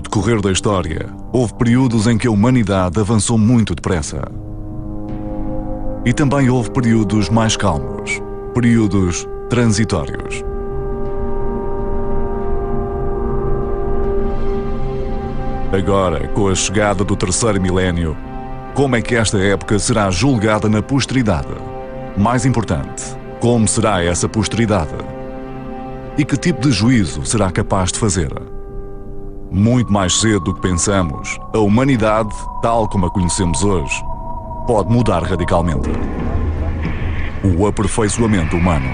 decorrer da história, houve períodos em que a humanidade avançou muito depressa. E também houve períodos mais calmos, períodos transitórios. Agora, com a chegada do terceiro milénio, como é que esta época será julgada na posteridade? Mais importante, como será essa posteridade? E que tipo de juízo será capaz de fazer? Muito mais cedo do que pensamos, a humanidade, tal como a conhecemos hoje, pode mudar radicalmente. O aperfeiçoamento humano.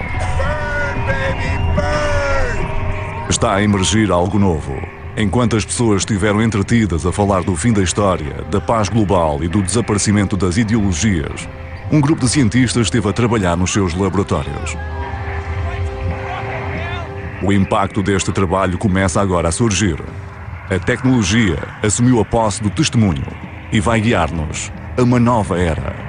Está a emergir algo novo. Enquanto as pessoas estiveram entretidas a falar do fim da história, da paz global e do desaparecimento das ideologias, um grupo de cientistas esteve a trabalhar nos seus laboratórios. O impacto deste trabalho começa agora a surgir. A tecnologia assumiu a posse do testemunho e vai guiar-nos a uma nova era.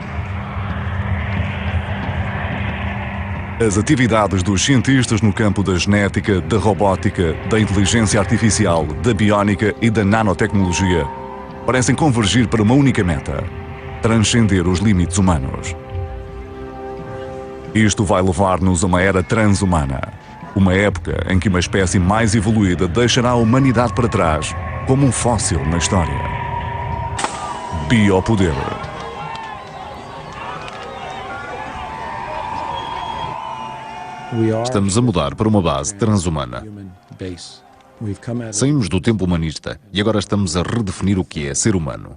As atividades dos cientistas no campo da genética, da robótica, da inteligência artificial, da biónica e da nanotecnologia parecem convergir para uma única meta: transcender os limites humanos. Isto vai levar-nos a uma era transhumana, uma época em que uma espécie mais evoluída deixará a humanidade para trás como um fóssil na história. Biopoder. Estamos a mudar para uma base transhumana. Saímos do tempo humanista e agora estamos a redefinir o que é ser humano.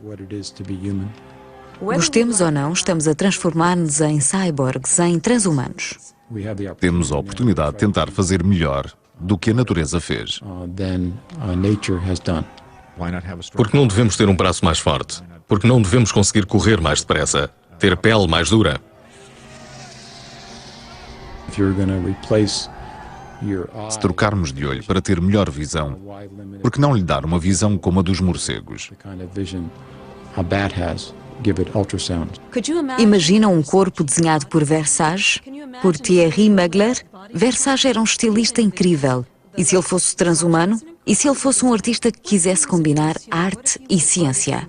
Gostemos ou não, estamos a transformar-nos em cyborgs, em transhumanos. Temos a oportunidade de tentar fazer melhor do que a natureza fez. Porque não devemos ter um braço mais forte? Porque não devemos conseguir correr mais depressa? Ter pele mais dura? Se trocarmos de olho para ter melhor visão, por que não lhe dar uma visão como a dos morcegos? Imaginam um corpo desenhado por Versace, por Thierry Mugler. Versace era um estilista incrível. E se ele fosse transhumano? E se ele fosse um artista que quisesse combinar arte e ciência?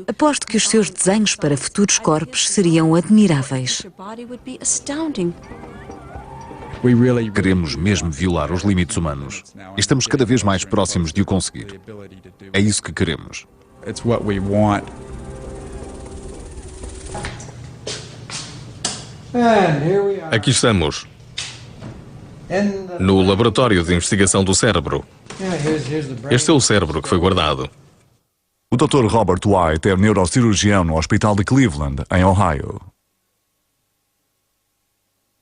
Aposto que os seus desenhos para futuros corpos seriam admiráveis. Queremos mesmo violar os limites humanos. E estamos cada vez mais próximos de o conseguir. É isso que queremos. Aqui estamos, no Laboratório de Investigação do Cérebro. Este é o cérebro que foi guardado. O Dr. Robert White é neurocirurgião no Hospital de Cleveland, em Ohio.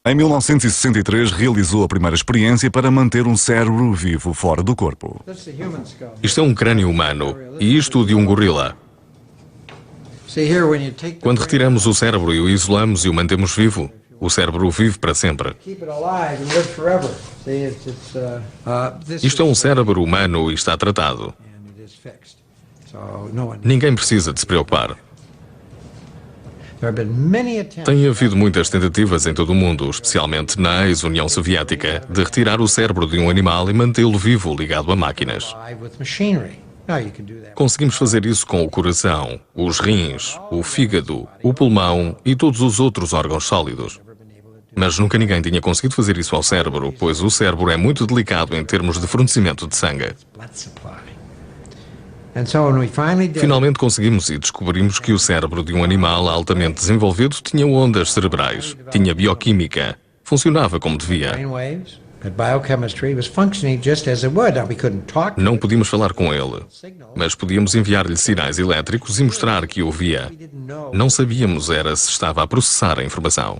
Em 1963, realizou a primeira experiência para manter um cérebro vivo fora do corpo. Isto é um crânio humano e isto de um gorila. Quando retiramos o cérebro e o isolamos e o mantemos vivo, o cérebro vive para sempre. Isto é um cérebro humano e está tratado. Ninguém precisa de se preocupar. Tem havido muitas tentativas em todo o mundo, especialmente na ex-União Soviética, de retirar o cérebro de um animal e mantê-lo vivo ligado a máquinas. Conseguimos fazer isso com o coração, os rins, o fígado, o pulmão e todos os outros órgãos sólidos. Mas nunca ninguém tinha conseguido fazer isso ao cérebro, pois o cérebro é muito delicado em termos de fornecimento de sangue. Finalmente conseguimos e descobrimos que o cérebro de um animal altamente desenvolvido tinha ondas cerebrais, tinha bioquímica, funcionava como devia. Não podíamos falar com ele, mas podíamos enviar-lhe sinais elétricos e mostrar que o via. Não sabíamos era se estava a processar a informação.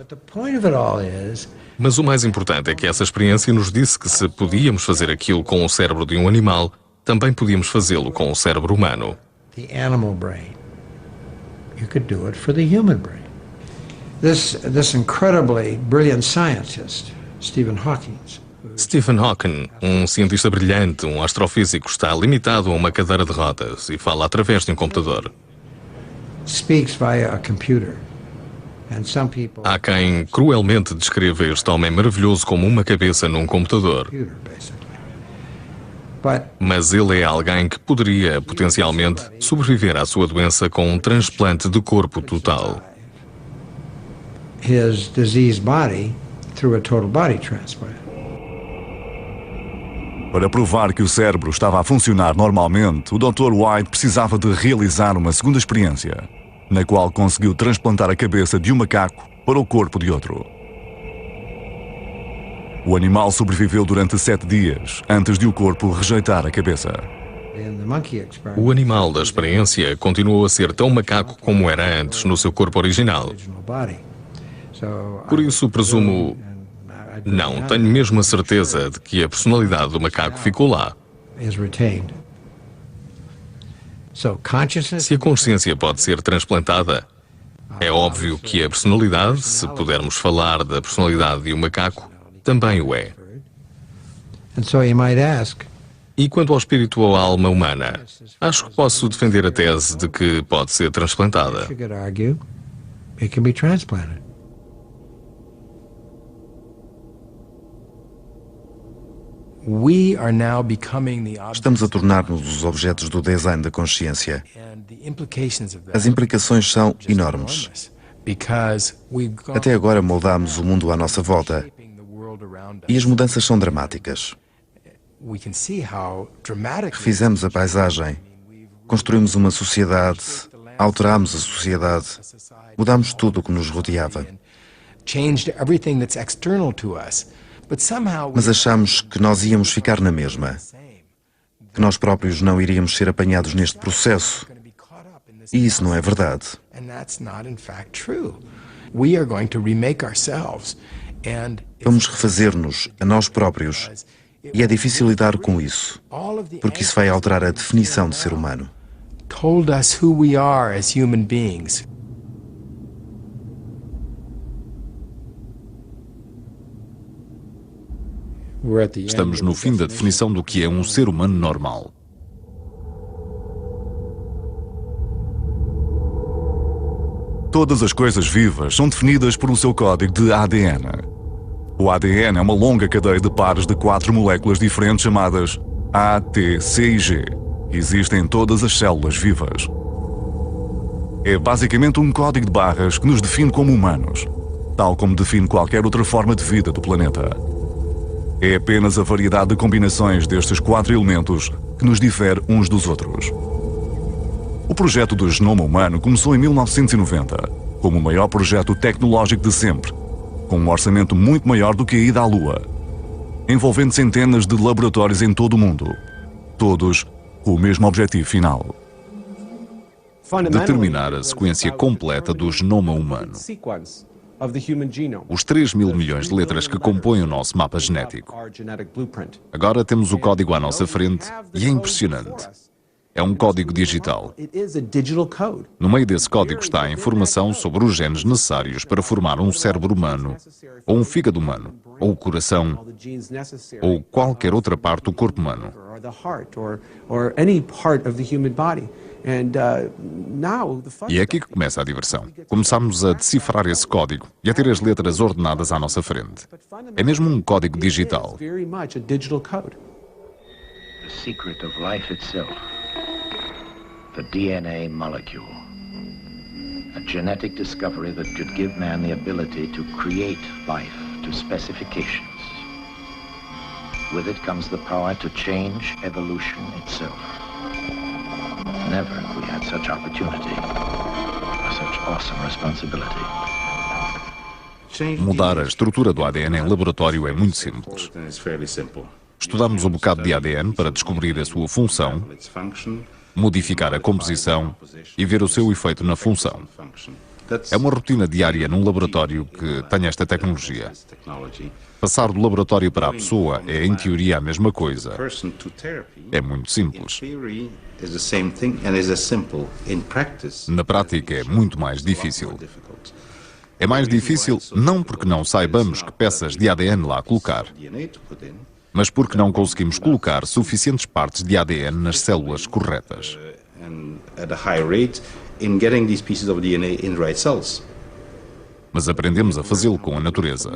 Mas o mais importante é que essa experiência nos disse que se podíamos fazer aquilo com o cérebro de um animal, também podíamos fazê-lo com o cérebro humano. This incredibly brilliant scientist, Stephen Hawking, Stephen Hawking, um cientista brilhante, um astrofísico, está limitado a uma cadeira de rodas e fala através de um computador. Há quem cruelmente descreva este homem maravilhoso como uma cabeça num computador. Mas ele é alguém que poderia, potencialmente, sobreviver à sua doença com um transplante de corpo total. His diseased body through a total body transplant. Para provar que o cérebro estava a funcionar normalmente, o Dr. White precisava de realizar uma segunda experiência, na qual conseguiu transplantar a cabeça de um macaco para o corpo de outro. O animal sobreviveu durante 7 dias, antes de o corpo rejeitar a cabeça. O animal da experiência continuou a ser tão macaco como era antes no seu corpo original. Por isso, presumo... Não, tenho mesmo a certeza de que a personalidade do macaco ficou lá. Se a consciência pode ser transplantada, é óbvio que a personalidade, se pudermos falar da personalidade de um macaco, também o é. E quanto ao espírito ou à alma humana, acho que posso defender a tese de que pode ser transplantada. Estamos a tornar-nos os objetos do design da consciência. As implicações são enormes. Até agora moldámos o mundo à nossa volta e as mudanças são dramáticas. Refizemos a paisagem, construímos uma sociedade, alterámos a sociedade, mudamos tudo o que nos rodeava. Mas achamos que nós íamos ficar na mesma, que nós próprios não iríamos ser apanhados neste processo. E isso não é verdade. Vamos refazer-nos a nós próprios. E é difícil lidar com isso, porque isso vai alterar a definição de ser humano. Estamos no fim da definição do que é um ser humano normal. Todas as coisas vivas são definidas por um seu código de ADN. O ADN é uma longa cadeia de pares de 4 moléculas diferentes chamadas A, T, C e G, que existem em todas as células vivas. É basicamente um código de barras que nos define como humanos, tal como define qualquer outra forma de vida do planeta. É apenas a variedade de combinações destes 4 elementos que nos difere uns dos outros. O projeto do genoma humano começou em 1990, como o maior projeto tecnológico de sempre, com um orçamento muito maior do que a ida à Lua, envolvendo centenas de laboratórios em todo o mundo, todos com o mesmo objetivo final: determinar a sequência completa do genoma humano. Os 3.000 milhões de letras que compõem o nosso mapa genético. Agora temos o código à nossa frente e é impressionante. É um código digital. No meio desse código está a informação sobre os genes necessários para formar um cérebro humano, ou um fígado humano, ou o coração, ou qualquer outra parte do corpo humano. E é aqui que começa a diversão. Começamos a decifrar esse código e a ter as letras ordenadas à nossa frente. É mesmo um código digital. The DNA molecule, a genetic discovery that could give man the ability to create life to specifications. With it comes the power to change evolution itself. Never have we had such opportunity, or such awesome responsibility. Mudar a estrutura do ADN em laboratório é muito simples. Estudamos um bocado de ADN para descobrir a sua função, modificar a composição e ver o seu efeito na função. É uma rotina diária num laboratório que tem esta tecnologia. Passar do laboratório para a pessoa é, em teoria, a mesma coisa. É muito simples. Na prática, é muito mais difícil. É mais difícil não porque não saibamos que peças de ADN lá colocar, mas porque não conseguimos colocar suficientes partes de ADN nas células corretas. Mas aprendemos a fazê-lo com a natureza.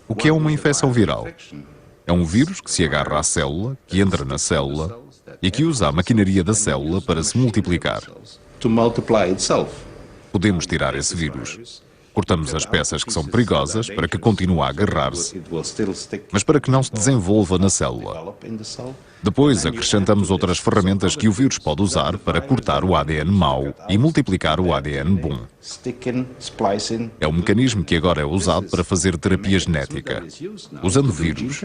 O que é uma infecção viral? É um vírus que se agarra à célula, que entra na célula e que usa a maquinaria da célula para se multiplicar. Podemos tirar esse vírus. Cortamos as peças que são perigosas para que continue a agarrar-se, mas para que não se desenvolva na célula. Depois acrescentamos outras ferramentas que o vírus pode usar para cortar o ADN mau e multiplicar o ADN bom. É um mecanismo que agora é usado para fazer terapia genética, usando vírus.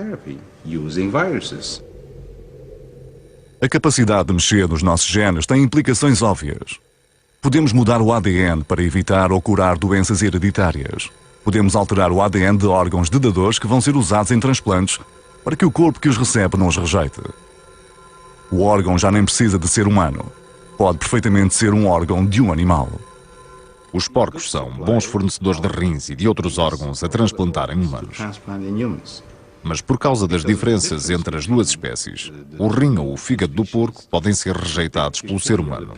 A capacidade de mexer nos nossos genes tem implicações óbvias. Podemos mudar o ADN para evitar ou curar doenças hereditárias. Podemos alterar o ADN de órgãos de dadores que vão ser usados em transplantes para que o corpo que os recebe não os rejeite. O órgão já nem precisa de ser humano. Pode perfeitamente ser um órgão de um animal. Os porcos são bons fornecedores de rins e de outros órgãos a transplantar em humanos. Mas por causa das diferenças entre as duas espécies, o rim ou o fígado do porco podem ser rejeitados pelo ser humano.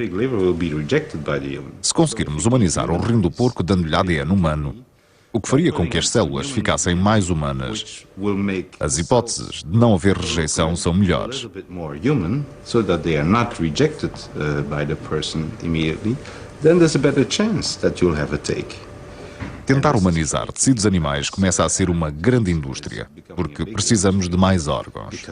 Se conseguirmos humanizar o rim do porco dando-lhe ADN humano, o que faria com que as células ficassem mais humanas, as hipóteses de não haver rejeição são melhores. Tentar humanizar tecidos animais começa a ser uma grande indústria, porque precisamos de mais órgãos.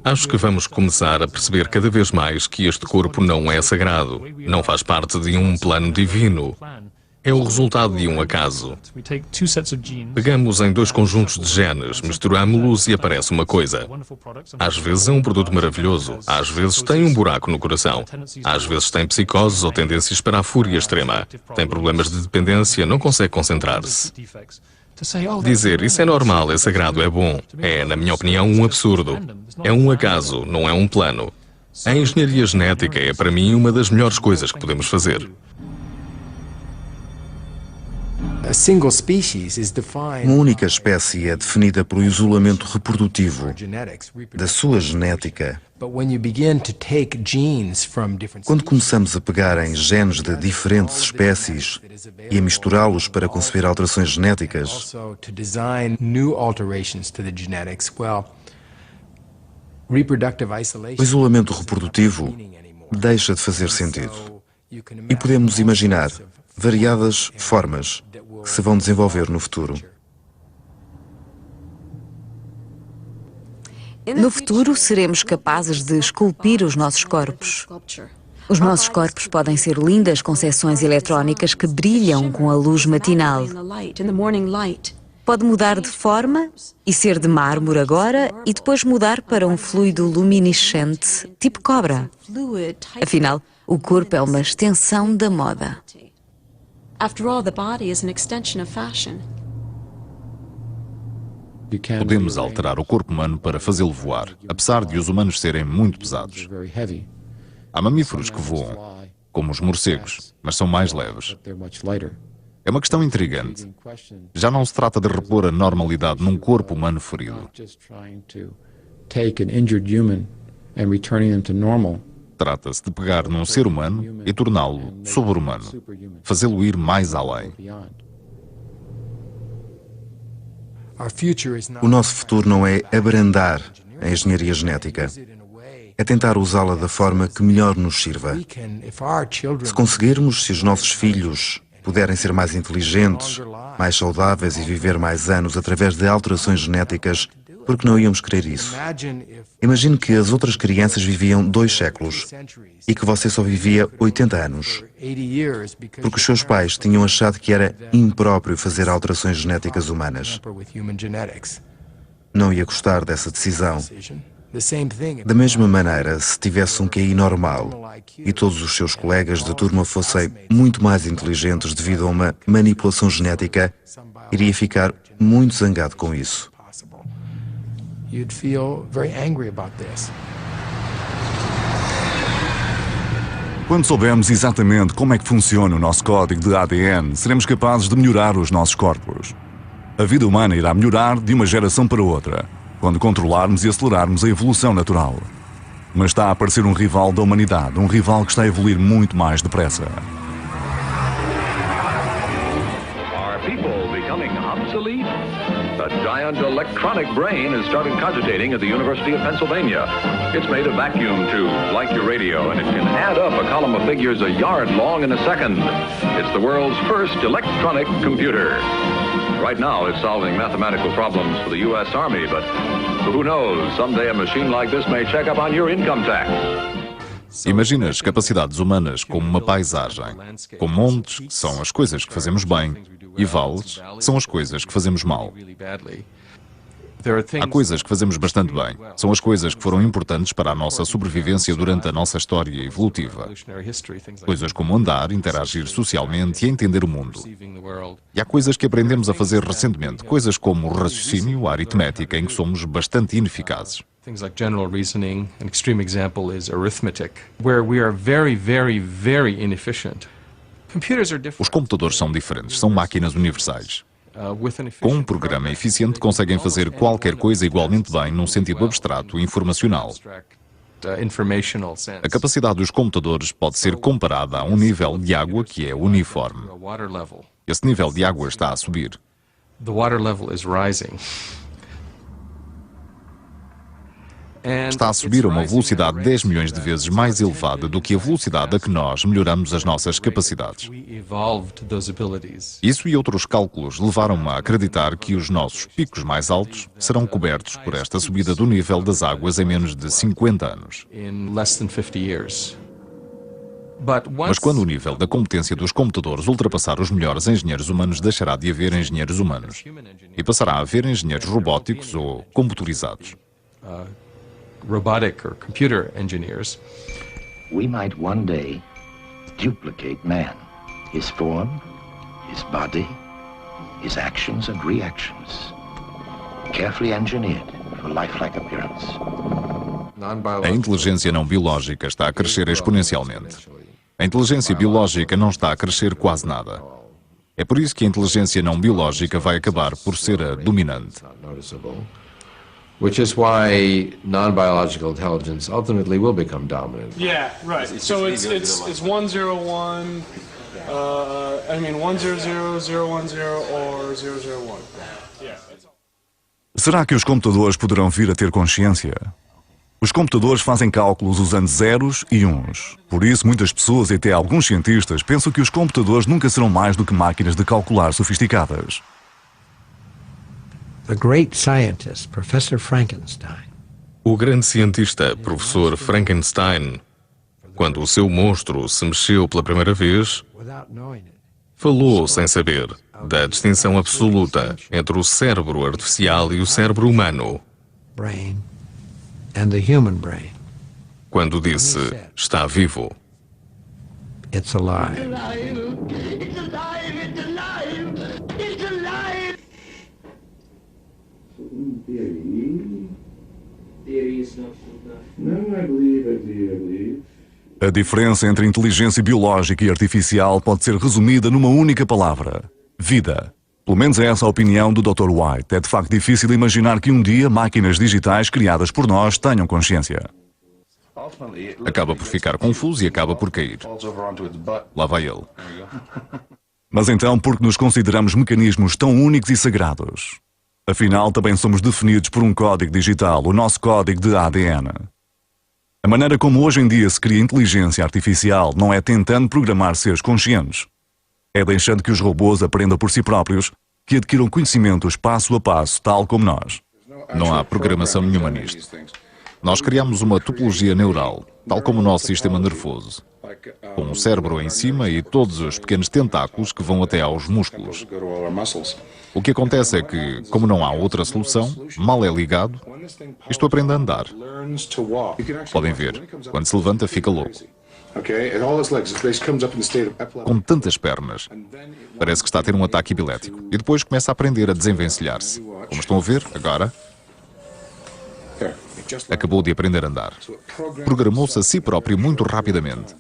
Acho que vamos começar a perceber cada vez mais que este corpo não é sagrado, não faz parte de um plano divino. É o resultado de um acaso. Pegamos em dois conjuntos de genes, misturamos-los e aparece uma coisa. Às vezes é um produto maravilhoso, às vezes tem um buraco no coração, às vezes tem psicoses ou tendências para a fúria extrema, tem problemas de dependência, não consegue concentrar-se. Dizer isso é normal, é sagrado, é bom, é, na minha opinião, um absurdo. É um acaso, não é um plano. A engenharia genética é, para mim, uma das melhores coisas que podemos fazer. Uma única espécie é definida pelo isolamento reprodutivo da sua genética. Quando começamos a pegar em genes de diferentes espécies e a misturá-los para conceber alterações genéticas, o isolamento reprodutivo deixa de fazer sentido. E podemos imaginar variadas formas que se vão desenvolver no futuro. No futuro, seremos capazes de esculpir os nossos corpos. Os nossos corpos podem ser lindas conceções eletrónicas que brilham com a luz matinal. Pode mudar de forma e ser de mármore agora e depois mudar para um fluido luminescente, tipo cobra. Afinal, o corpo é uma extensão da moda. Podemos alterar o corpo humano para fazê-lo voar, apesar de os humanos serem muito pesados. Há mamíferos que voam, como os morcegos, mas são mais leves. É uma questão intrigante. Já não se trata de repor a normalidade num corpo humano ferido. Trata-se de pegar num ser humano e torná-lo sobre-humano, fazê-lo ir mais além. O nosso futuro não é abrandar a engenharia genética, é tentar usá-la da forma que melhor nos sirva. Se conseguirmos, se os nossos filhos puderem ser mais inteligentes, mais saudáveis e viver mais anos através de alterações genéticas, por que não íamos querer isso? Imagine que as outras crianças viviam 2 séculos e que você só vivia 80 anos, porque os seus pais tinham achado que era impróprio fazer alterações genéticas humanas. Não ia gostar dessa decisão. Da mesma maneira, se tivesse um QI normal e todos os seus colegas de turma fossem muito mais inteligentes devido a uma manipulação genética, iria ficar muito zangado com isso. You'd feel very angry about this. Quando soubermos exatamente como é que funciona o nosso código de ADN, seremos capazes de melhorar os nossos corpos. A vida humana irá melhorar de uma geração para outra. quando controlarmos e acelerarmos a evolução natural. Mas está a aparecer um rival da humanidade, um rival que está a evoluir muito mais depressa. Are people becoming obsolete? A giant electronic brain has started cogitating at the University of Pennsylvania. It's made of vacuum tubes, like your radio, and it can add up a column of figures a yard long in a second. It's the world's first electronic computer. Right now, it's solving mathematical problems for the U.S. Army, but who knows, someday a machine like this may check up on your income tax. Imagina as capacidades humanas como uma paisagem, com montes, que são as coisas que fazemos bem, e vales, que são as coisas que fazemos mal. Há coisas que fazemos bastante bem. São as coisas que foram importantes para a nossa sobrevivência durante a nossa história evolutiva. Coisas como andar, interagir socialmente e entender o mundo. E há coisas que aprendemos a fazer recentemente, coisas como o raciocínio, a aritmética, em que somos bastante ineficazes. Things like general reasoning, an extreme example is arithmetic, where we are very, very, very inefficient. Computers are different. Os computadores são diferentes, são máquinas universais. Com um programa eficiente conseguem fazer qualquer coisa igualmente bem num sentido abstrato e informacional. A capacidade dos computadores pode ser comparada a um nível de água que é uniforme. Esse nível de água está a subir. The water level is rising. Está a subir a uma velocidade 10 milhões de vezes mais elevada do que a velocidade a que nós melhoramos as nossas capacidades. Isso e outros cálculos levaram-me a acreditar que os nossos picos mais altos serão cobertos por esta subida do nível das águas em menos de 50 anos. Mas quando o nível da competência dos computadores ultrapassar os melhores engenheiros humanos, deixará de haver engenheiros humanos e passará a haver engenheiros robóticos ou computarizados. Robotic or computer engineers. We might one day duplicate man, his form, his body, his actions and reactions, carefully engineered for lifelike appearance. A inteligência não biológica está a crescer exponencialmente. A inteligência biológica não está a crescer quase nada. É por isso que a inteligência não biológica vai acabar por ser a dominante. Which is why non-biological intelligence ultimately will become dominant. Yeah, right. So it's 101. I mean 100, 010 or 001. Yeah. Será que os computadores poderão vir a ter consciência? Os computadores fazem cálculos usando zeros e uns. Por isso, muitas pessoas e até alguns cientistas pensam que os computadores nunca serão mais do que máquinas de calcular sofisticadas. The great scientist, Professor Frankenstein. O grande cientista, professor Frankenstein, quando o seu monstro se mexeu pela primeira vez, falou sem saber da distinção absoluta entre o cérebro artificial e o cérebro humano. Brain and the human brain. Quando disse, está vivo. It's alive. It's alive, it's alive, it's alive. Theory is not enough. No, I believe. A diferença entre inteligência biológica e artificial pode ser resumida numa única palavra: vida. Pelo menos é essa a opinião do Dr. White. É de facto difícil imaginar que um dia máquinas digitais criadas por nós tenham consciência. Acaba por ficar confuso e acaba por cair. Lá vai ele. Mas então, por que nos consideramos mecanismos tão únicos e sagrados? Afinal, também somos definidos por um código digital, o nosso código de ADN. A maneira como hoje em dia se cria inteligência artificial não é tentando programar seres conscientes. É deixando que os robôs aprendam por si próprios, que adquiram conhecimentos passo a passo, tal como nós. Não há programação nenhuma nisto. Nós criamos uma topologia neural, tal como o nosso sistema nervoso, com o cérebro em cima e todos os pequenos tentáculos que vão até aos músculos. O que acontece é que, como não há outra solução, mal é ligado, isto aprende a andar. Podem ver, quando se levanta fica louco. Com tantas pernas, parece que está a ter um ataque epilético. E depois começa a aprender a desenvencilhar-se. Como estão a ver, agora, acabou de aprender a andar. Programou-se a si próprio muito rapidamente.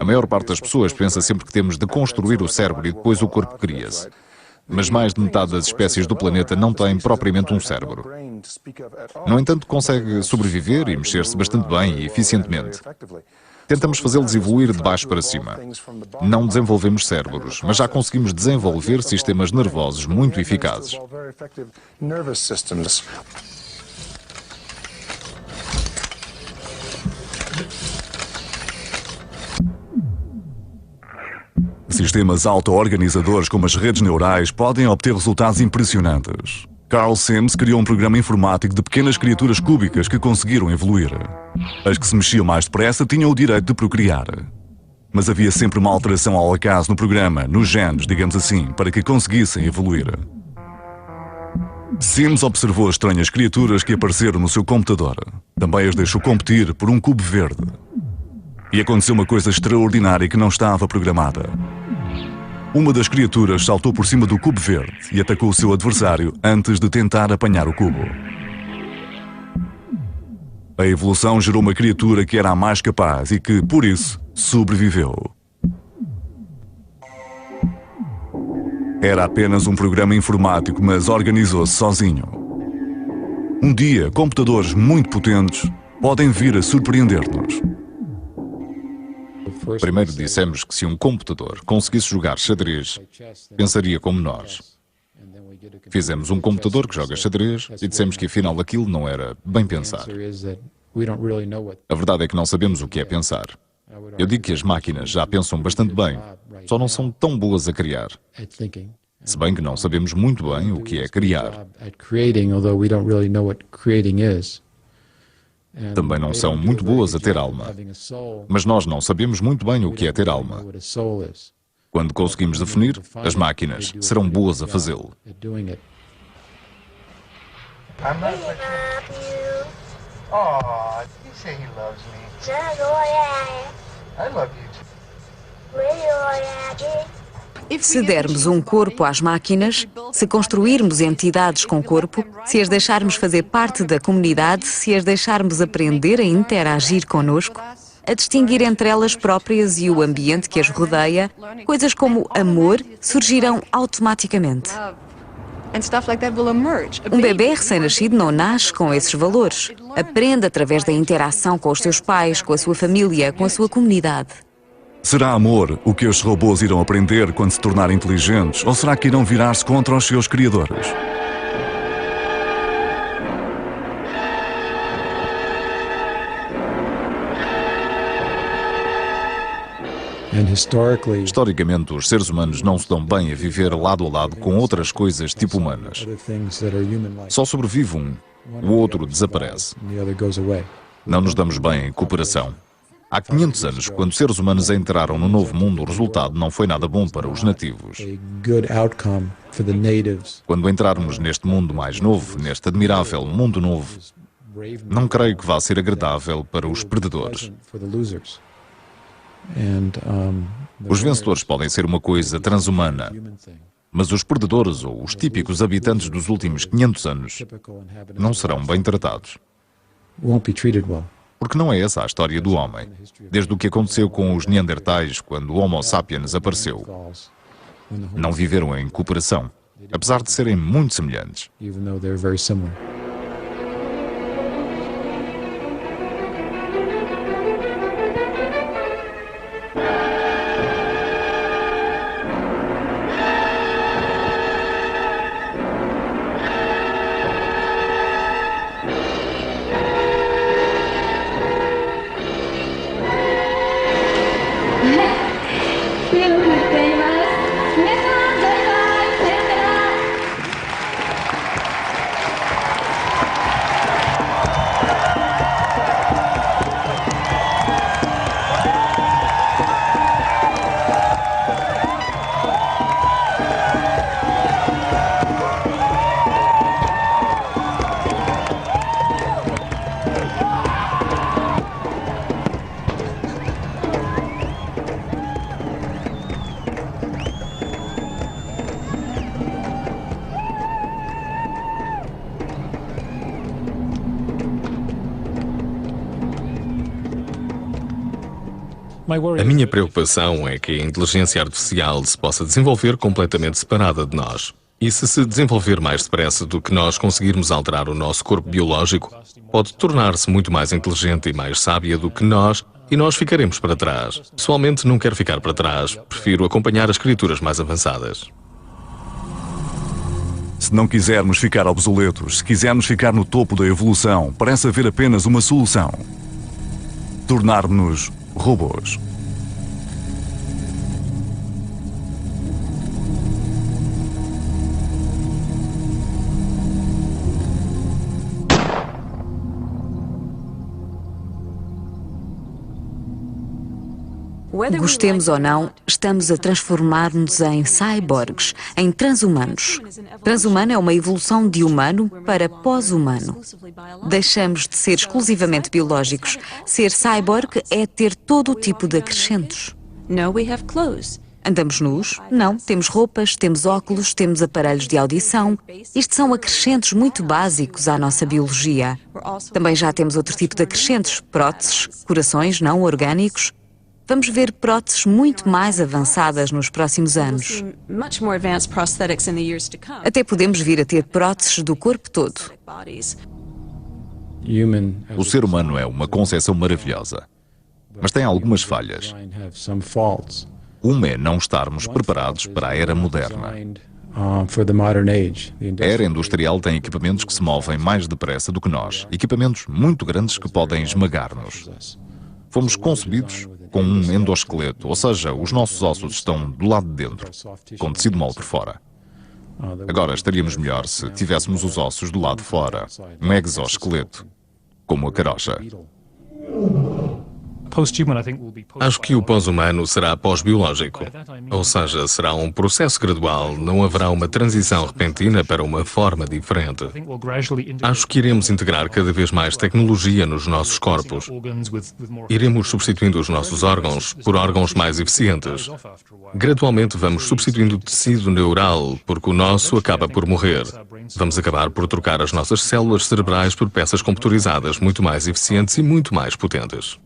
A maior parte das pessoas pensa sempre que temos de construir o cérebro e depois o corpo cria-se. Mas mais de metade das espécies do planeta não têm propriamente um cérebro. No entanto, consegue sobreviver e mexer-se bastante bem e eficientemente. Tentamos fazê-los evoluir de baixo para cima. Não desenvolvemos cérebros, mas já conseguimos desenvolver sistemas nervosos muito eficazes. Sistemas auto-organizadores como as redes neurais podem obter resultados impressionantes. Carl Sims criou um programa informático de pequenas criaturas cúbicas que conseguiram evoluir. As que se mexiam mais depressa tinham o direito de procriar. Mas havia sempre uma alteração ao acaso no programa, nos genes, digamos assim, para que conseguissem evoluir. Sims observou as estranhas criaturas que apareceram no seu computador. Também as deixou competir por um cubo verde. E aconteceu uma coisa extraordinária que não estava programada. Uma das criaturas saltou por cima do cubo verde e atacou o seu adversário antes de tentar apanhar o cubo. A evolução gerou uma criatura que era a mais capaz e que, por isso, sobreviveu. Era apenas um programa informático, mas organizou-se sozinho. Um dia, computadores muito potentes podem vir a surpreender-nos. Primeiro dissemos que se um computador conseguisse jogar xadrez, pensaria como nós. Fizemos um computador que joga xadrez e dissemos que afinal aquilo não era bem pensar. A verdade é que não sabemos o que é pensar. Eu digo que as máquinas já pensam bastante bem, só não são tão boas a criar. Se bem que não sabemos muito bem o que é criar. Também não são muito boas a ter alma. Mas nós não sabemos muito bem o que é ter alma. Quando conseguimos definir, as máquinas serão boas a fazê-lo. Se dermos um corpo às máquinas, se construirmos entidades com corpo, se as deixarmos fazer parte da comunidade, se as deixarmos aprender a interagir connosco, a distinguir entre elas próprias e o ambiente que as rodeia, coisas como amor surgirão automaticamente. Um bebê recém-nascido não nasce com esses valores. Aprende através da interação com os seus pais, com a sua família, com a sua comunidade. Será amor o que os robôs irão aprender quando se tornarem inteligentes, ou será que irão virar-se contra os seus criadores? Historicamente, os seres humanos não se dão bem a viver lado a lado com outras coisas tipo humanas. Só sobrevive um, o outro desaparece. Não nos damos bem em cooperação. Há 500 anos, quando os seres humanos entraram no Novo Mundo, o resultado não foi nada bom para os nativos. Quando entrarmos neste mundo mais novo, neste admirável mundo novo, não creio que vá ser agradável para os perdedores. Os vencedores podem ser uma coisa transhumana, mas os perdedores ou os típicos habitantes dos últimos 500 anos não serão bem tratados. Porque não é essa a história do homem, desde o que aconteceu com os Neandertais quando o Homo sapiens apareceu. Não viveram em cooperação, apesar de serem muito semelhantes. A minha preocupação é que a inteligência artificial se possa desenvolver completamente separada de nós. E se desenvolver mais depressa do que nós conseguirmos alterar o nosso corpo biológico, pode tornar-se muito mais inteligente e mais sábia do que nós, e nós ficaremos para trás. Pessoalmente, não quero ficar para trás. Prefiro acompanhar as criaturas mais avançadas. Se não quisermos ficar obsoletos, se quisermos ficar no topo da evolução, parece haver apenas uma solução: tornar-nos robôs. Gostemos ou não, estamos a transformar-nos em cyborgs, em transhumanos. Transhumano é uma evolução de humano para pós-humano. Deixamos de ser exclusivamente biológicos. Ser cyborg é ter todo o tipo de acrescentos. Andamos nus? Não. Temos roupas, temos óculos, temos aparelhos de audição. Isto são acrescentos muito básicos à nossa biologia. Também já temos outro tipo de acrescentos, próteses, corações não orgânicos. Vamos ver próteses muito mais avançadas nos próximos anos. Até podemos vir a ter próteses do corpo todo. O ser humano é uma conceção maravilhosa, mas tem algumas falhas. Uma é não estarmos preparados para a era moderna. A era industrial tem equipamentos que se movem mais depressa do que nós, equipamentos muito grandes que podem esmagar-nos. Fomos concebidos com um endosqueleto, ou seja, os nossos ossos estão do lado de dentro, com tecido mole por fora. Agora estaríamos melhor se tivéssemos os ossos do lado de fora, um exoesqueleto, como a carocha. Acho que o pós-humano será pós-biológico. Ou seja, será um processo gradual, não haverá uma transição repentina para uma forma diferente. Acho que iremos integrar cada vez mais tecnologia nos nossos corpos. Iremos substituindo os nossos órgãos por órgãos mais eficientes. Gradualmente vamos substituindo o tecido neural, porque o nosso acaba por morrer. Vamos acabar por trocar as nossas células cerebrais por peças computarizadas muito mais eficientes e muito mais potentes.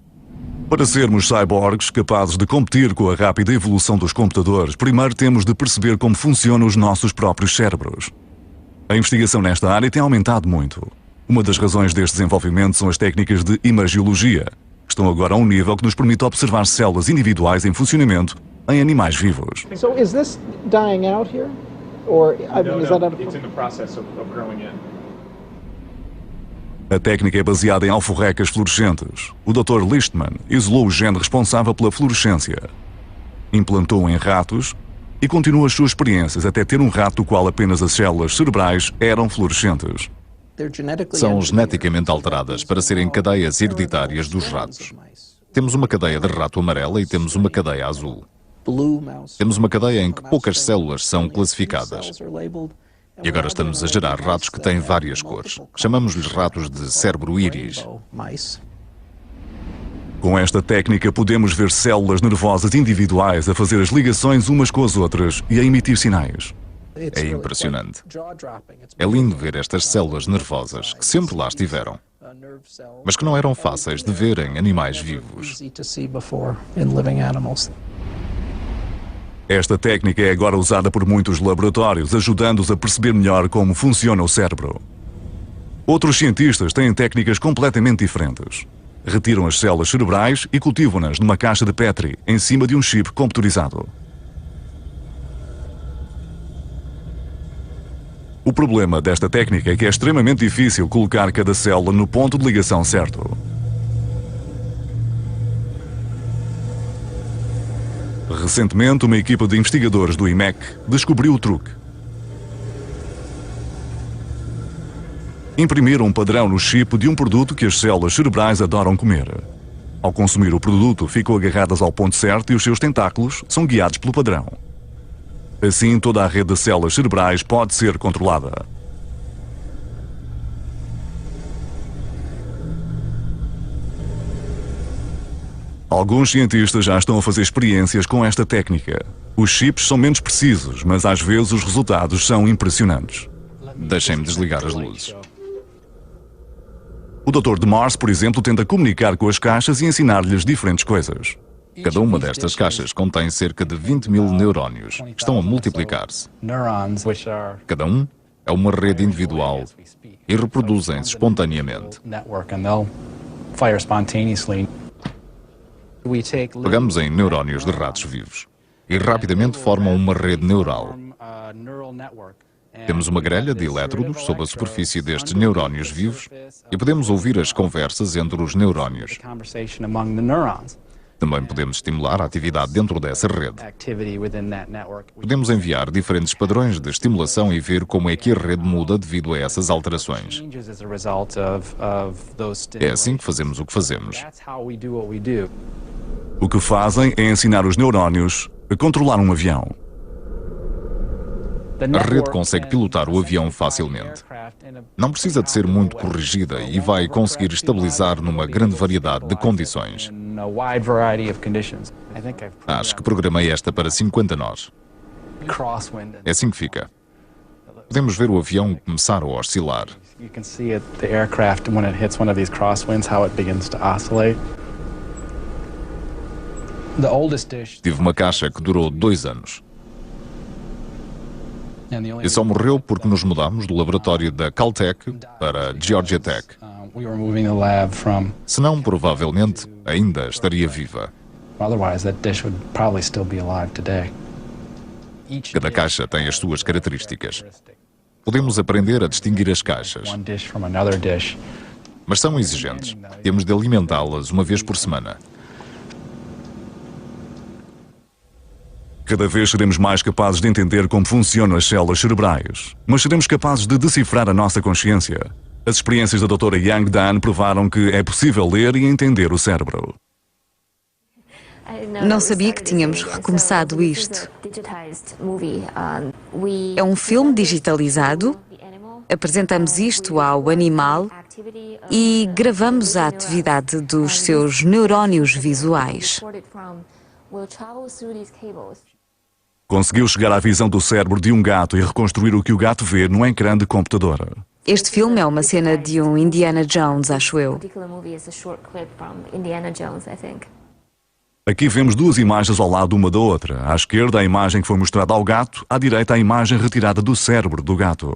Para sermos cyborgs capazes de competir com a rápida evolução dos computadores, primeiro temos de perceber como funcionam os nossos próprios cérebros. A investigação nesta área tem aumentado muito. Uma das razões deste desenvolvimento são as técnicas de imagiologia, que estão agora a um nível que nos permite observar células individuais em funcionamento em animais vivos. So is this dying out here? Or is that it's in the process of growing in. A técnica é baseada em alforrecas fluorescentes. O Dr. Lichtman isolou o gene responsável pela fluorescência, implantou-o em ratos e continua as suas experiências até ter um rato do qual apenas as células cerebrais eram fluorescentes. São geneticamente alteradas para serem cadeias hereditárias dos ratos. Temos uma cadeia de rato amarela e temos uma cadeia azul. Temos uma cadeia em que poucas células são classificadas. E agora estamos a gerar ratos que têm várias cores. Chamamos-lhes ratos de cérebro íris. Com esta técnica podemos ver células nervosas individuais a fazer as ligações umas com as outras e a emitir sinais. É impressionante. É lindo ver estas células nervosas que sempre lá estiveram, mas que não eram fáceis de ver em animais vivos. Esta técnica é agora usada por muitos laboratórios, ajudando-os a perceber melhor como funciona o cérebro. Outros cientistas têm técnicas completamente diferentes. Retiram as células cerebrais e cultivam-nas numa caixa de Petri, em cima de um chip computarizado. O problema desta técnica é que é extremamente difícil colocar cada célula no ponto de ligação certo. Recentemente, uma equipa de investigadores do IMEC descobriu o truque. Imprimiram um padrão no chip de um produto que as células cerebrais adoram comer. Ao consumir o produto, ficam agarradas ao ponto certo e os seus tentáculos são guiados pelo padrão. Assim, toda a rede de células cerebrais pode ser controlada. Alguns cientistas já estão a fazer experiências com esta técnica. Os chips são menos precisos, mas às vezes os resultados são impressionantes. Deixem-me desligar as luzes. O Dr. Demars, por exemplo, tenta comunicar com as caixas e ensinar-lhes diferentes coisas. Cada uma destas caixas contém cerca de 20 mil neurónios que estão a multiplicar-se. Cada um é uma rede individual e reproduzem-se espontaneamente. Pegamos em neurónios de ratos vivos e rapidamente formam uma rede neural. Temos uma grelha de elétrodos sob a superfície destes neurónios vivos e podemos ouvir as conversas entre os neurónios. Também podemos estimular a atividade dentro dessa rede. Podemos enviar diferentes padrões de estimulação e ver como é que a rede muda devido a essas alterações. É assim que fazemos o que fazemos. O que fazem é ensinar os neurónios a controlar um avião. A rede consegue pilotar o avião facilmente. Não precisa de ser muito corrigida e vai conseguir estabilizar numa grande variedade de condições. Acho que programei esta para 50 nós. É assim que fica. Podemos ver o avião começar a oscilar. Tive uma caixa que durou 2 anos. E só morreu porque nos mudámos do laboratório da Caltech para Georgia Tech. Senão, provavelmente, ainda estaria viva. Cada caixa tem as suas características. Podemos aprender a distinguir as caixas. Mas são exigentes. Temos de alimentá-las uma vez por semana. Cada vez seremos mais capazes de entender como funcionam as células cerebrais, mas seremos capazes de decifrar a nossa consciência. As experiências da doutora Yang Dan provaram que é possível ler e entender o cérebro. Não sabia que tínhamos recomeçado isto. É um filme digitalizado, apresentamos isto ao animal e gravamos a atividade dos seus neurónios visuais. Conseguiu chegar à visão do cérebro de um gato e reconstruir o que o gato vê num ecrã de computador. Este filme é uma cena de um Indiana Jones, acho eu. Aqui vemos 2 imagens ao lado uma da outra. À esquerda, a imagem que foi mostrada ao gato, à direita, a imagem retirada do cérebro do gato.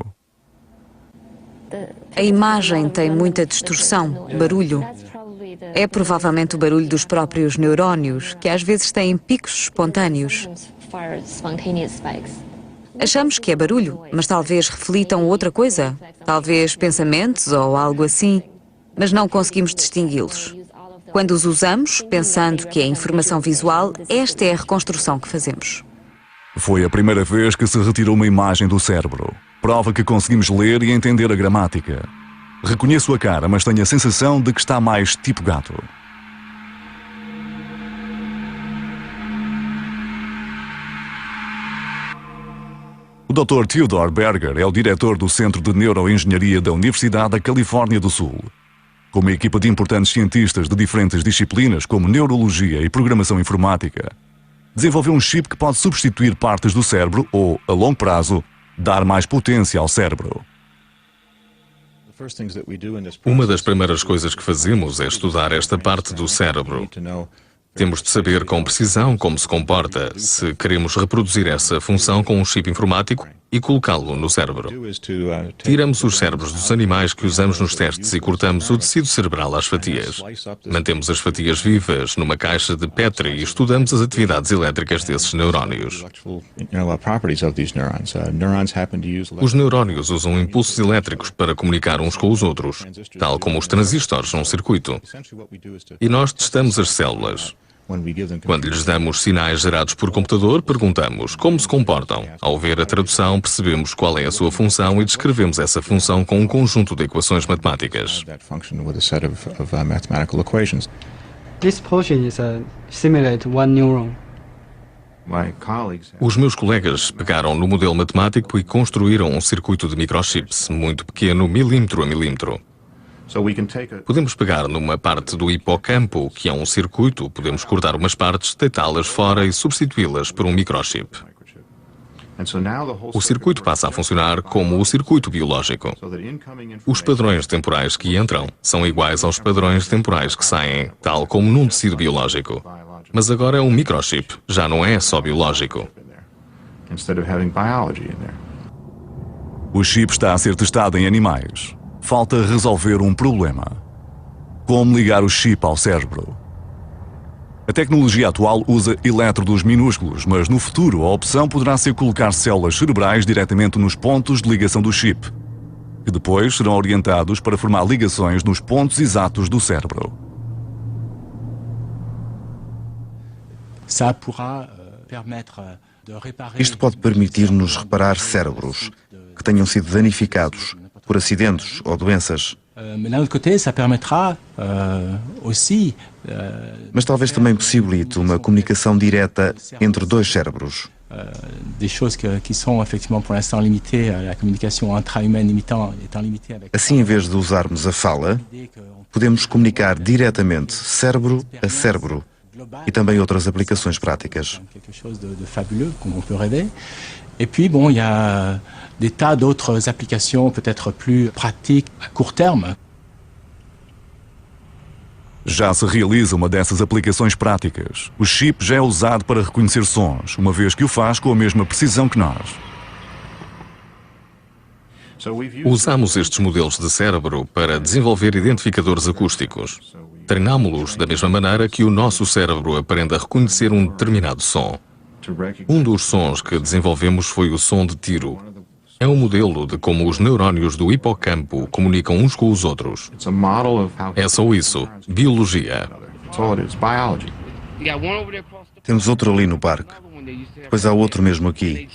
A imagem tem muita distorção, barulho. É provavelmente o barulho dos próprios neurónios, que às vezes têm picos espontâneos. Achamos que é barulho, mas talvez reflitam outra coisa, talvez pensamentos ou algo assim, mas não conseguimos distingui-los. Quando os usamos, pensando que é informação visual, esta é a reconstrução que fazemos. Foi a primeira vez que se retirou uma imagem do cérebro. Prova que conseguimos ler e entender a gramática. Reconheço a cara, mas tenho a sensação de que está mais tipo gato. O Dr. Theodore Berger é o diretor do Centro de Neuroengenharia da Universidade da Califórnia do Sul. Com uma equipa de importantes cientistas de diferentes disciplinas, como neurologia e programação informática, desenvolveu um chip que pode substituir partes do cérebro ou, a longo prazo, dar mais potência ao cérebro. Uma das primeiras coisas que fazemos é estudar esta parte do cérebro. Temos de saber com precisão como se comporta, se queremos reproduzir essa função com um chip informático e colocá-lo no cérebro. Tiramos os cérebros dos animais que usamos nos testes e cortamos o tecido cerebral às fatias. Mantemos as fatias vivas numa caixa de Petri e estudamos as atividades elétricas desses neurónios. Os neurónios usam impulsos elétricos para comunicar uns com os outros, tal como os transistores num circuito. E nós testamos as células. Quando lhes damos sinais gerados por computador, perguntamos como se comportam. Ao ver a tradução, percebemos qual é a sua função e descrevemos essa função com um conjunto de equações matemáticas. This portion is simulate one neuron. Os meus colegas pegaram no modelo matemático e construíram um circuito de microchips, muito pequeno, milímetro a milímetro. Podemos pegar numa parte do hipocampo, que é um circuito, podemos cortar umas partes, deitá-las fora e substituí-las por um microchip. O circuito passa a funcionar como o circuito biológico. Os padrões temporais que entram são iguais aos padrões temporais que saem, tal como num tecido biológico. Mas agora é um microchip, já não é só biológico. O chip está a ser testado em animais. Falta resolver um problema. Como ligar o chip ao cérebro? A tecnologia atual usa elétrodos minúsculos, mas no futuro a opção poderá ser colocar células cerebrais diretamente nos pontos de ligação do chip, que depois serão orientados para formar ligações nos pontos exatos do cérebro. Isto pode permitir-nos reparar cérebros que tenham sido danificados por acidentes ou doenças. Mas talvez também possibilite uma comunicação direta entre dois cérebros. Assim, em vez de usarmos a fala, podemos comunicar diretamente cérebro a cérebro e também outras aplicações práticas. Et puis, bon, il y a des tas d'autres applications peut-être plus pratiques à court terme. Já se realiza uma dessas aplicações práticas. O chip já é usado para reconhecer sons, uma vez que o faz com a mesma precisão que nós. Usamos estes modelos de cérebro para desenvolver identificadores acústicos. Treinámo-los da mesma maneira que o nosso cérebro aprende a reconhecer um determinado som. Um dos sons que desenvolvemos foi o som de tiro. É um modelo de como os neurónios do hipocampo comunicam uns com os outros. É só isso. Biologia. Temos outro ali no parque. Depois há outro mesmo aqui.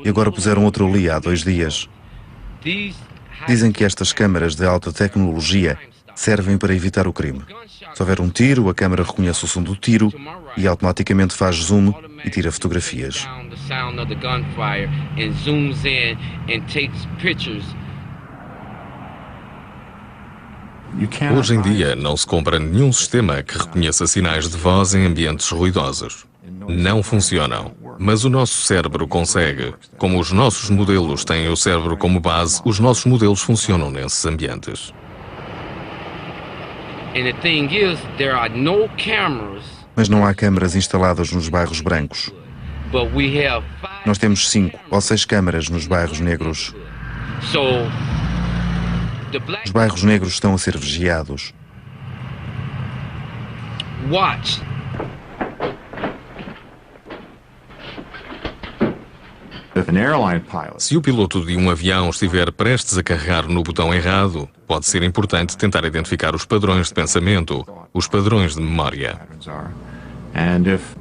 E agora puseram outro ali há 2 dias. Dizem que estas câmaras de alta tecnologia servem para evitar o crime. Se houver um tiro, a câmara reconhece o som do tiro e automaticamente faz zoom e tira fotografias. Hoje em dia não se compra nenhum sistema que reconheça sinais de voz em ambientes ruidosos. Não funcionam. Mas o nosso cérebro consegue. Como os nossos modelos têm o cérebro como base, os nossos modelos funcionam nesses ambientes. Mas não há câmaras instaladas nos bairros brancos. Nós temos 5 ou 6 câmaras nos bairros negros. Os bairros negros estão a ser vigiados. Se o piloto de um avião estiver prestes a carregar no botão errado, pode ser importante tentar identificar os padrões de pensamento, os padrões de memória.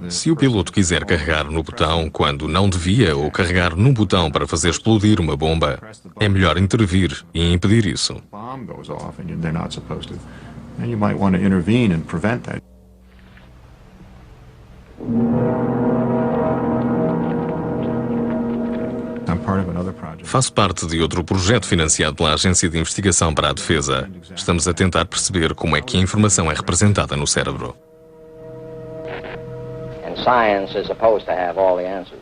Se o piloto quiser carregar no botão quando não devia ou carregar num botão para fazer explodir uma bomba, é melhor intervir e impedir isso. Faço parte de outro projeto financiado pela Agência de Investigação para a Defesa. Estamos a tentar perceber como é que a informação é representada no cérebro. And science is supposed to have all the answers.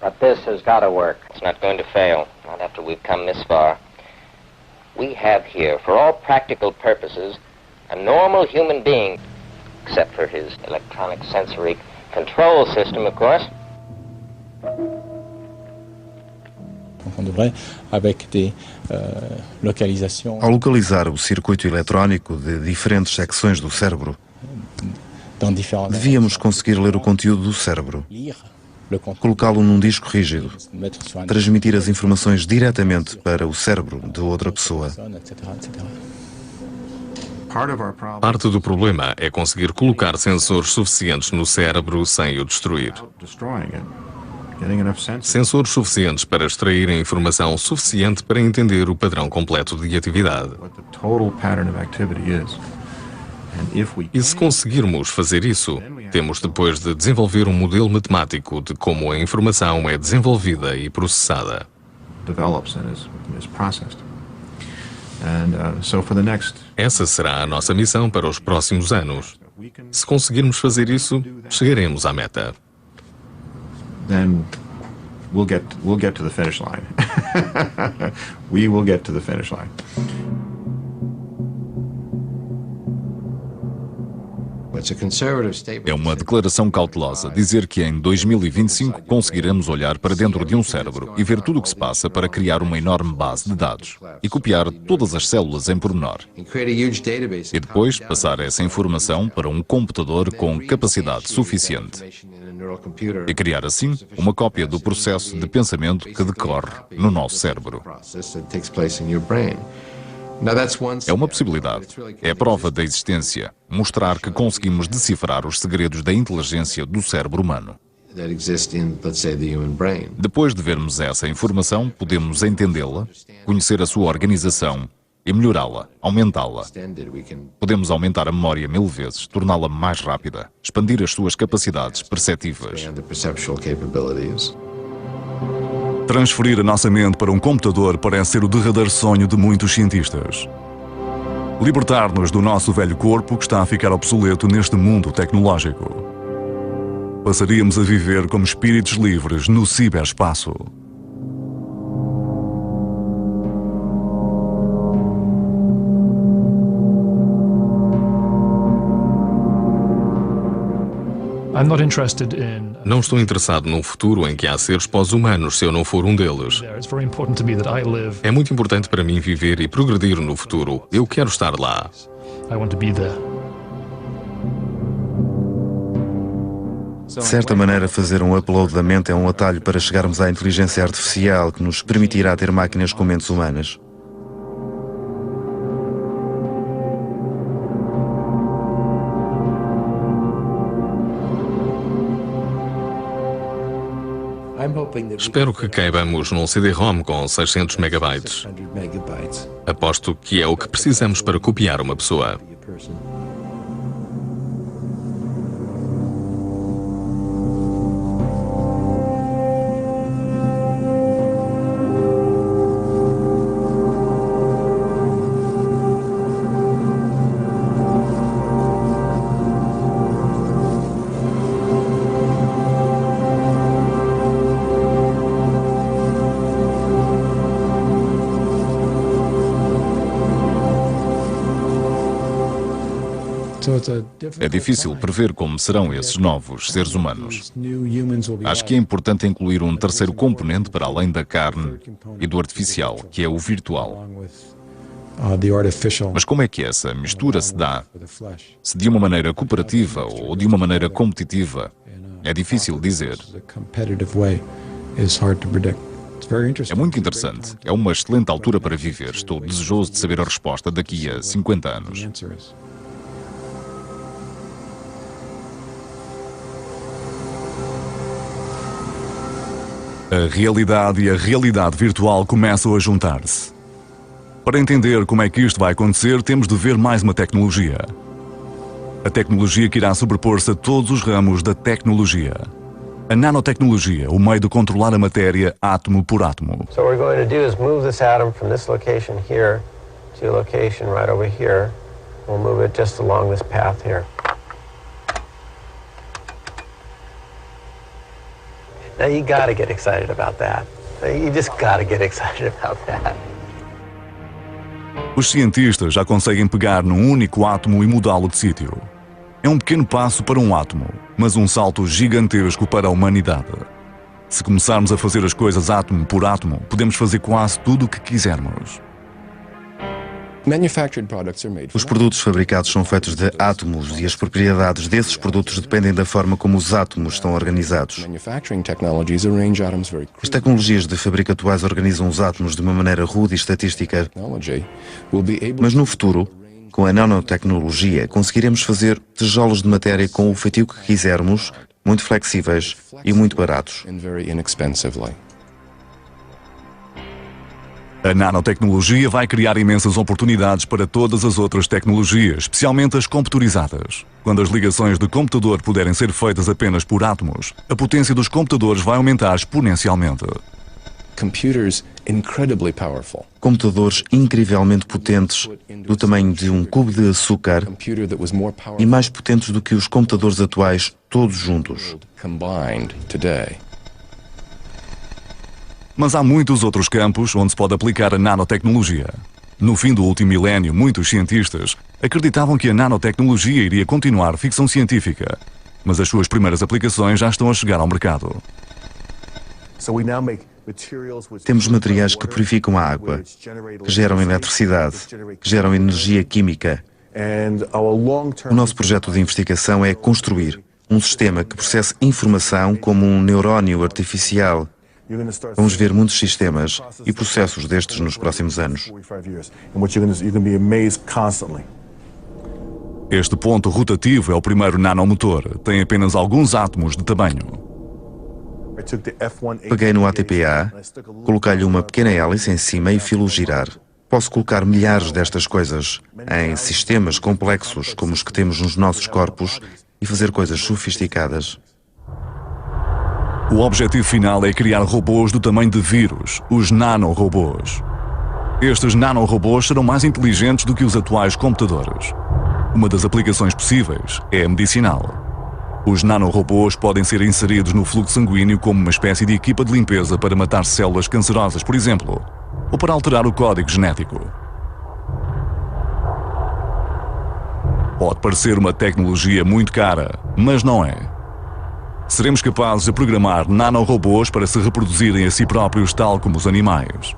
But this has got to work. It's not going to fail, not after we've come this far. We have here, for all practical purposes, a normal human being, except for his electronic sensory control system, of course. Ao localizar o circuito eletrónico de diferentes secções do cérebro, devíamos conseguir ler o conteúdo do cérebro, colocá-lo num disco rígido, transmitir as informações diretamente para o cérebro de outra pessoa. Parte do problema é conseguir colocar sensores suficientes no cérebro sem o destruir. Sensores suficientes para extrair a informação suficiente para entender o padrão completo de atividade. E se conseguirmos fazer isso, temos depois de desenvolver um modelo matemático de como a informação é desenvolvida e processada. Essa será a nossa missão para os próximos anos. Se conseguirmos fazer isso, chegaremos à meta. we'll get to the finish line. We will get to the finish line. É uma declaração cautelosa dizer que em 2025 conseguiremos olhar para dentro de um cérebro e ver tudo o que se passa para criar uma enorme base de dados e copiar todas as células em pormenor. E depois passar essa informação para um computador com capacidade suficiente e criar assim uma cópia do processo de pensamento que decorre no nosso cérebro. É uma possibilidade. É a prova da existência. Mostrar que conseguimos decifrar os segredos da inteligência do cérebro humano. Depois de vermos essa informação, podemos entendê-la, conhecer a sua organização e melhorá-la, aumentá-la. Podemos aumentar a memória 1000 vezes, torná-la mais rápida, expandir as suas capacidades perceptivas. Transferir a nossa mente para um computador parece ser o derradeiro sonho de muitos cientistas. Libertar-nos do nosso velho corpo que está a ficar obsoleto neste mundo tecnológico. Passaríamos a viver como espíritos livres no ciberespaço. Não estou interessado num futuro em que há seres pós-humanos se eu não for um deles. É muito importante para mim viver e progredir no futuro. Eu quero estar lá. De certa maneira, fazer um upload da mente é um atalho para chegarmos à inteligência artificial que nos permitirá ter máquinas com mentes humanas. Espero que caibamos num CD-ROM com 600 megabytes. Aposto que é o que precisamos para copiar uma pessoa. É difícil prever como serão esses novos seres humanos. Acho que é importante incluir um terceiro componente para além da carne e do artificial, que é o virtual. Mas como é que essa mistura se dá? Se de uma maneira cooperativa ou de uma maneira competitiva? É difícil dizer. É muito interessante. É uma excelente altura para viver. Estou desejoso de saber a resposta daqui a 50 anos. A realidade e a realidade virtual começam a juntar-se. Para entender como é que isto vai acontecer, temos de ver mais uma tecnologia. A tecnologia que irá sobrepor-se a todos os ramos da tecnologia. A nanotecnologia, o meio de controlar a matéria átomo por átomo. So what we're going to do is move this atom from this location here to a location right over here. We'll move it just along this path here. Now you got to get excited about that. You just got to get excited about that. Os cientistas já conseguem pegar num único átomo e mudá-lo de sítio. É um pequeno passo para um átomo, mas um salto gigantesco para a humanidade. Se começarmos a fazer as coisas átomo por átomo, podemos fazer quase tudo o que quisermos. Os produtos fabricados são feitos de átomos e as propriedades desses produtos dependem da forma como os átomos estão organizados. As tecnologias de fábrica atuais organizam os átomos de uma maneira rude e estatística. Mas no futuro, com a nanotecnologia, conseguiremos fazer tijolos de matéria com o feitio que quisermos, muito flexíveis e muito baratos. A nanotecnologia vai criar imensas oportunidades para todas as outras tecnologias, especialmente as computadorizadas. Quando as ligações de computador puderem ser feitas apenas por átomos, a potência dos computadores vai aumentar exponencialmente. Computadores incrivelmente potentes, do tamanho de um cubo de açúcar e mais potentes do que os computadores atuais, todos juntos. Mas há muitos outros campos onde se pode aplicar a nanotecnologia. No fim do último milénio, muitos cientistas acreditavam que a nanotecnologia iria continuar ficção científica, mas as suas primeiras aplicações já estão a chegar ao mercado. Temos materiais que purificam a água, que geram eletricidade, que geram energia química. O nosso projeto de investigação é construir um sistema que processe informação como um neurónio artificial. Vamos ver muitos sistemas e processos destes nos próximos anos. Este ponto rotativo é o primeiro nanomotor. Tem apenas alguns átomos de tamanho. Peguei no ATPA, coloquei-lhe uma pequena hélice em cima e filo girar. Posso colocar milhares destas coisas em sistemas complexos como os que temos nos nossos corpos e fazer coisas sofisticadas. O objetivo final é criar robôs do tamanho de vírus, os nanorobôs. Estes nanorobôs serão mais inteligentes do que os atuais computadores. Uma das aplicações possíveis é a medicinal. Os nanorobôs podem ser inseridos no fluxo sanguíneo como uma espécie de equipa de limpeza para matar células cancerosas, por exemplo, ou para alterar o código genético. Pode parecer uma tecnologia muito cara, mas não é. Seremos capazes de programar nanorobôs para se reproduzirem a si próprios tal como os animais.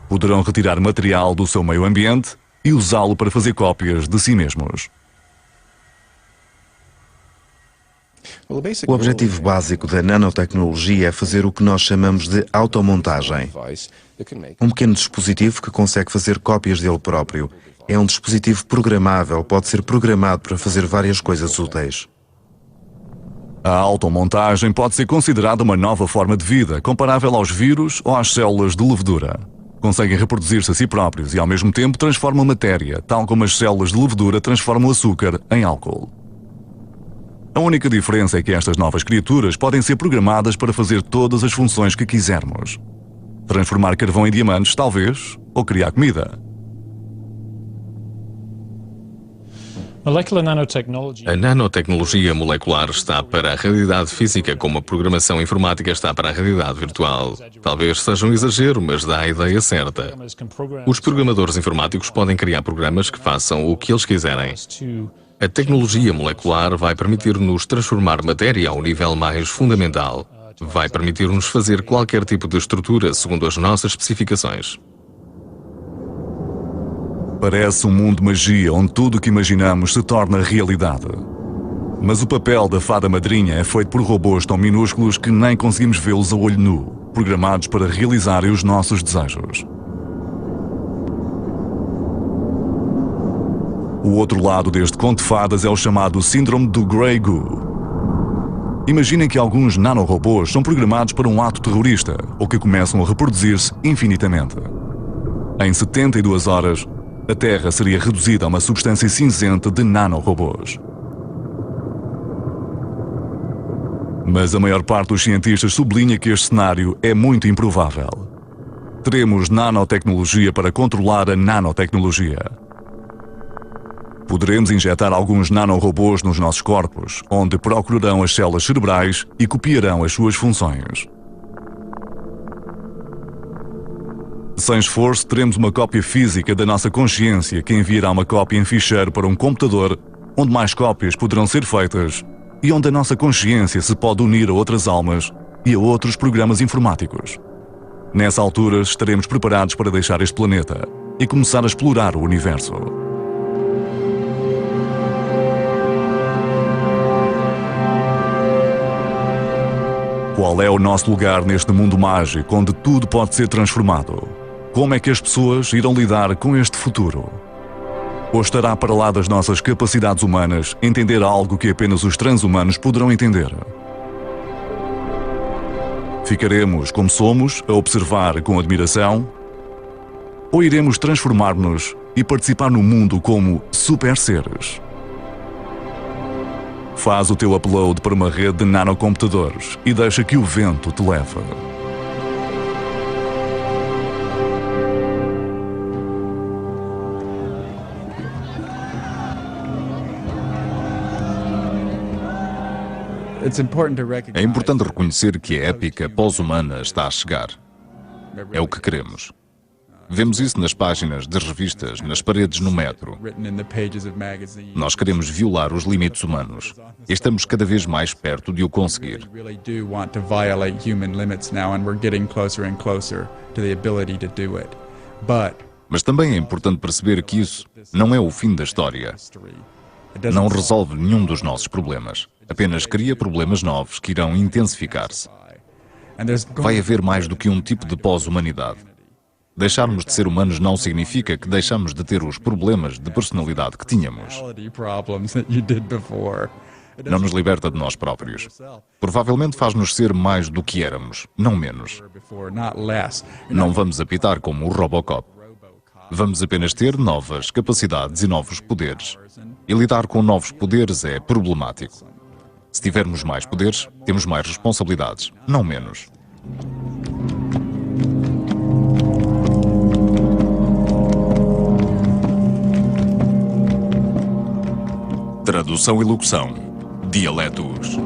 Poderão retirar material do seu meio ambiente e usá-lo para fazer cópias de si mesmos. O objetivo básico da nanotecnologia é fazer o que nós chamamos de automontagem. Um pequeno dispositivo que consegue fazer cópias dele próprio. É um dispositivo programável, pode ser programado para fazer várias coisas úteis. A automontagem pode ser considerada uma nova forma de vida, comparável aos vírus ou às células de levedura. Conseguem reproduzir-se a si próprios e, ao mesmo tempo, transformam matéria, tal como as células de levedura transformam açúcar em álcool. A única diferença é que estas novas criaturas podem ser programadas para fazer todas as funções que quisermos. Transformar carvão em diamantes, talvez, ou criar comida. A nanotecnologia molecular está para a realidade física como a programação informática está para a realidade virtual. Talvez seja um exagero, mas dá a ideia certa. Os programadores informáticos podem criar programas que façam o que eles quiserem. A tecnologia molecular vai permitir-nos transformar matéria ao nível mais fundamental. Vai permitir-nos fazer qualquer tipo de estrutura segundo as nossas especificações. Parece um mundo de magia onde tudo o que imaginamos se torna realidade. Mas o papel da fada madrinha é feito por robôs tão minúsculos que nem conseguimos vê-los a olho nu, programados para realizarem os nossos desejos. O outro lado deste conto de fadas é o chamado síndrome do Grey Goo. Imaginem que alguns nanorobôs são programados para um ato terrorista ou que começam a reproduzir-se infinitamente. Em 72 horas, a Terra seria reduzida a uma substância cinzenta de nanorobôs. Mas a maior parte dos cientistas sublinha que este cenário é muito improvável. Teremos nanotecnologia para controlar a nanotecnologia. Poderemos injetar alguns nanorobôs nos nossos corpos, onde procurarão as células cerebrais e copiarão as suas funções. Sem esforço, teremos uma cópia física da nossa consciência que enviará uma cópia em ficheiro para um computador, onde mais cópias poderão ser feitas e onde a nossa consciência se pode unir a outras almas e a outros programas informáticos. Nessa altura, estaremos preparados para deixar este planeta e começar a explorar o universo. Qual é o nosso lugar neste mundo mágico onde tudo pode ser transformado? Como é que as pessoas irão lidar com este futuro? Ou estará para lá das nossas capacidades humanas entender algo que apenas os transhumanos poderão entender? Ficaremos como somos, a observar com admiração? Ou iremos transformar-nos e participar no mundo como super seres? Faz o teu upload para uma rede de nanocomputadores e deixa que o vento te leve. É importante reconhecer que a épica pós-humana está a chegar. É o que queremos. Vemos isso nas páginas das revistas, nas paredes no metro. Nós queremos violar os limites humanos. E estamos cada vez mais perto de o conseguir. Mas também é importante perceber que isso não é o fim da história. Não resolve nenhum dos nossos problemas. Apenas cria problemas novos que irão intensificar-se. Vai haver mais do que um tipo de pós-humanidade. Deixarmos de ser humanos não significa que deixamos de ter os problemas de personalidade que tínhamos. Não nos liberta de nós próprios. Provavelmente faz-nos ser mais do que éramos, não menos. Não vamos apitar como o Robocop. Vamos apenas ter novas capacidades e novos poderes. E lidar com novos poderes é problemático. Se tivermos mais poderes, temos mais responsabilidades, não menos. Tradução e locução. Dialetos.